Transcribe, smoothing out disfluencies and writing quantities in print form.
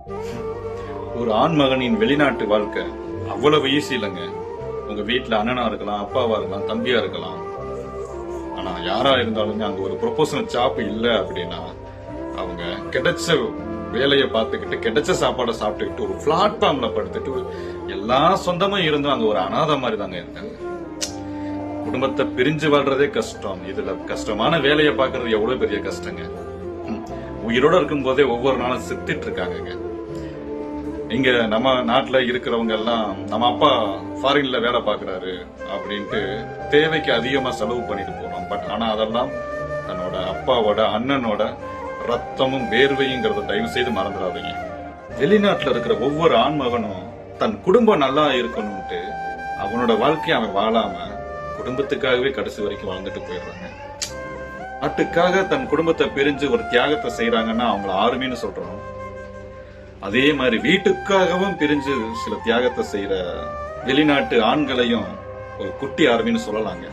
ஒரு ஆண்மகனின் வெளிநாட்டு வாழ்க்கை அவ்வளவு ஈஸி இல்லைங்க. உங்க வீட்டுல அண்ணனா இருக்கலாம், அப்பாவா இருக்கலாம், தம்பியா இருக்கலாம். ஆனா யாரா இருந்தாலுமே அங்க ஒரு ப்ரொபோஷனல் ஜாப் இல்ல அப்படின்னா அவங்க கிடைச்ச வேலையை பார்த்துக்கிட்டு கிடைச்ச சாப்பாடை சாப்பிட்டுக்கிட்டு ஒரு பிளாட்ஃபார்ம்ல படுத்துட்டு எல்லா சொந்தமும் இருந்தும் அங்க ஒரு அனாதை மாதிரி தாங்க இருந்தாங்க. குடும்பத்தை பிரிஞ்சு வாழ்றதே கஷ்டம், இதுல கஷ்டமான வேலையை பாக்குறது எவ்வளவு பெரிய கஷ்டங்க. உயிரோட இருக்கும் போதே ஒவ்வொரு நாளும் செத்துட்டு இருக்காங்க. இங்க நம்ம நாட்டுல இருக்கிறவங்க எல்லாம் நம்ம அப்பா ஃபாரின்ல வேலை பாக்குறாரு அப்படின்ட்டு தேவைக்கு அதிகமா செலவு பண்ணிட்டு போறோம். பட் ஆனா அதெல்லாம் தன்னோட அப்பாவோட அண்ணனோட ரத்தமும் வேர்வையுங்கிறத தயவு செய்து மறந்துடாதீங்க. வெளிநாட்டுல இருக்கிற ஒவ்வொரு ஆண்மகனும் தன் குடும்பம் நல்லா இருக்கணும்ட்டு அவனோட வாழ்க்கையை அவன் வாழாம குடும்பத்துக்காகவே கடைசி வரைக்கும் வாழ்ந்துட்டு போயிடுறாங்க. நாட்டுக்காக தன் குடும்பத்தை பிரிஞ்சு ஒரு தியாகத்தை செய்யறாங்கன்னா அவங்கள ஆர்மின்னு சொல்றோம். அதே மாதிரி வீட்டுக்காகவும் பிரிஞ்சு சில தியாகத்தை செய்யற வெளிநாட்டு ஆண்களையும் ஒரு குட்டி ஆர்மின்னு சொல்லலாங்க.